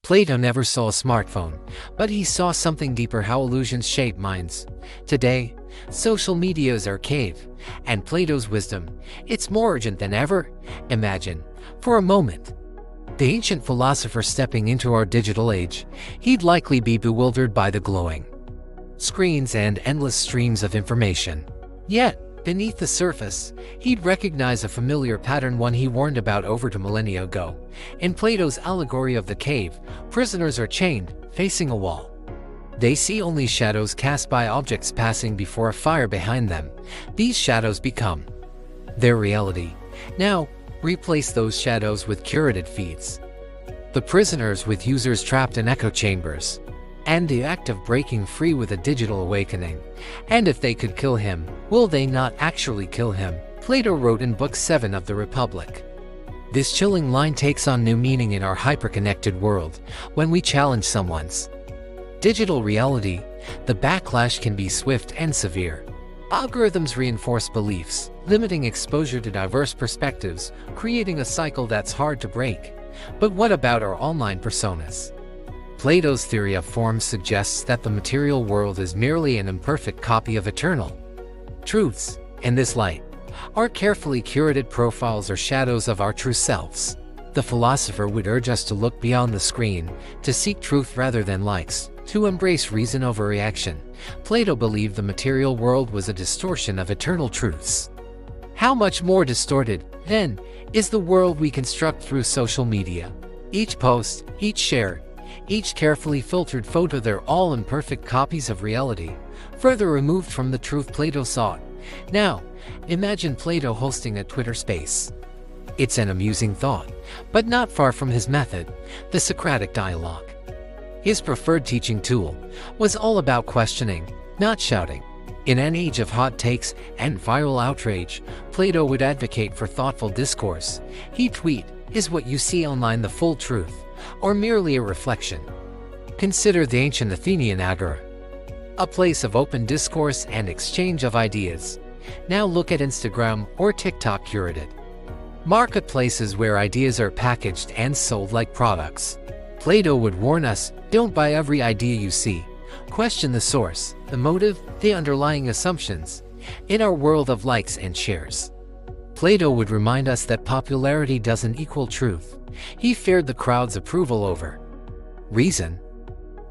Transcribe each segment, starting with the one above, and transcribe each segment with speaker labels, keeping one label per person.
Speaker 1: Plato never saw a smartphone, but he saw something deeper: how illusions shape minds. Today, social media is our cave, and Plato's wisdom, it's more urgent than ever. Imagine, for a moment, the ancient philosopher stepping into our digital age. He'd likely be bewildered by the glowing screens and endless streams of information. Yet, beneath the surface, he'd recognize a familiar pattern, one he warned about over 2 millennia ago. In Plato's Allegory of the cave, prisoners are chained, facing a wall. They see only shadows cast by objects passing before a fire behind them. These shadows become their reality. Now, replace those shadows with curated feeds. The prisoners with users trapped in echo chambers, and the act of breaking free with a digital awakening. And if they could kill him, will they not actually kill him? Plato wrote in Book 7 of the Republic. This chilling line takes on new meaning in our hyperconnected world. When we challenge someone's digital reality, the backlash can be swift and severe. Algorithms reinforce beliefs, limiting exposure to diverse perspectives, creating a cycle that's hard to break. But what about our online personas? Plato's theory of form suggests that the material world is merely an imperfect copy of eternal truths. In this light, our carefully curated profiles are shadows of our true selves. The philosopher would urge us to look beyond the screen, to seek truth rather than likes, to embrace reason over reaction. Plato believed the material world was a distortion of eternal truths. How much more distorted, then, is the world we construct through social media? Each post, each share, each carefully filtered photo, they're all imperfect copies of reality, further removed from the truth Plato sought. Now, imagine Plato hosting a Twitter space. It's an amusing thought, but not far from his method, the Socratic dialogue. His preferred teaching tool was all about questioning, not shouting. In an age of hot takes and viral outrage, Plato would advocate for thoughtful discourse. He'd tweet, "Is what you see online the full truth, or merely a reflection?" Consider the ancient Athenian agora, a place of open discourse and exchange of ideas. Now look at Instagram or TikTok, curated marketplaces where ideas are packaged and sold like products. Plato would warn us, don't buy every idea you see. Question the source, the motive, the underlying assumptions. In our world of likes and shares, Plato would remind us that popularity doesn't equal truth. He feared the crowd's approval over reason,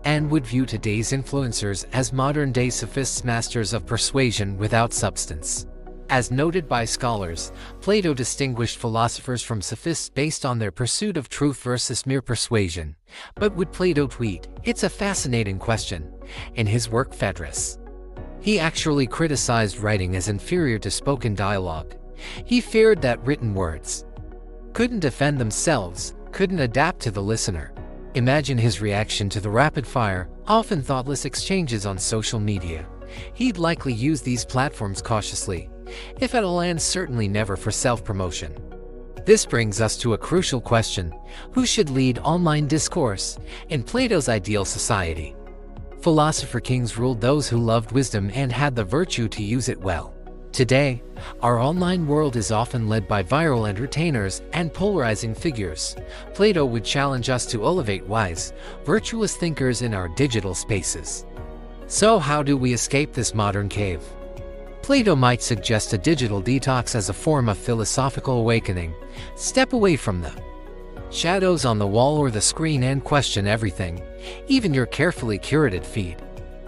Speaker 1: and would view today's influencers as modern-day sophists, masters of persuasion without substance. As noted by scholars, Plato distinguished philosophers from sophists based on their pursuit of truth versus mere persuasion. But would Plato tweet? It's a fascinating question. In his work Phaedrus, he actually criticized writing as inferior to spoken dialogue. He feared that written words couldn't defend themselves, couldn't adapt to the listener. Imagine his reaction to the rapid-fire, often thoughtless exchanges on social media. He'd likely use these platforms cautiously, if at all, and certainly never for self-promotion. This brings us to a crucial question: who should lead online discourse in Plato's ideal society? Philosopher kings ruled those who loved wisdom and had the virtue to use it well. Today, our online world is often led by viral entertainers and polarizing figures. Plato would challenge us to elevate wise, virtuous thinkers in our digital spaces. So how do we escape this modern cave? Plato might suggest a digital detox as a form of philosophical awakening. Step away from the shadows on the wall or the screen and question everything, even your carefully curated feed.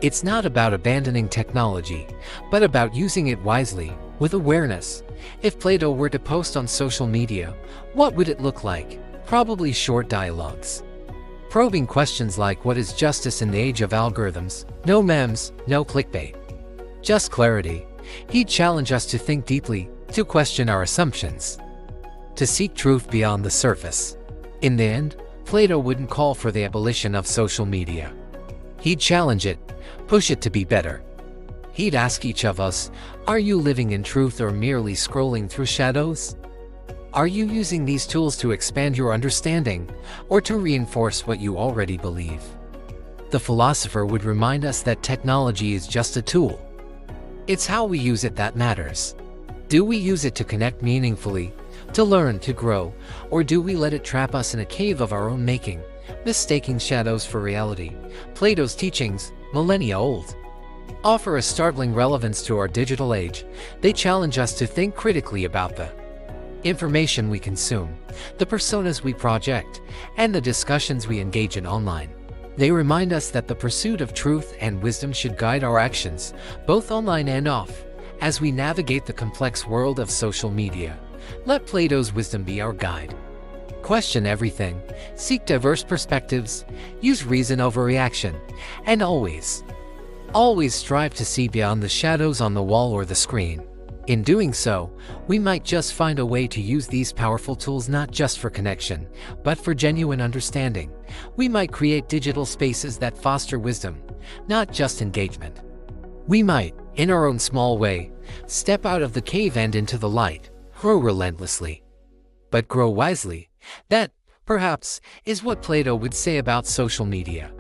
Speaker 1: It's not about abandoning technology, but about using it wisely, with awareness. If Plato were to post on social media, what would it look like? Probably short dialogues, probing questions like, what is justice in the age of algorithms? No memes, no clickbait, just clarity. He'd challenge us to think deeply, to question our assumptions, to seek truth beyond the surface. In the end, Plato wouldn't call for the abolition of social media. He'd challenge it, push it to be better. He'd ask each of us, are you living in truth or merely scrolling through shadows? Are you using these tools to expand your understanding, or to reinforce what you already believe? The philosopher would remind us that technology is just a tool. It's how we use it that matters. Do we use it to connect meaningfully, to learn, to grow, or do we let it trap us in a cave of our own making? Mistaking shadows for reality. Plato's teachings, millennia old, offer a startling relevance to our digital age. They challenge us to think critically about the information we consume, the personas we project, and the discussions we engage in online. They remind us that the pursuit of truth and wisdom should guide our actions, both online and off, as we navigate the complex world of social media. Let Plato's wisdom be our guide. Question everything, seek diverse perspectives, use reason over reaction, and always strive to see beyond the shadows on the wall or the screen. In doing so, we might just find a way to use these powerful tools not just for connection, but for genuine understanding. We might create digital spaces that foster wisdom, not just engagement. We might, in our own small way, step out of the cave and into the light, grow relentlessly, but grow wisely. That, perhaps, is what Plato would say about social media.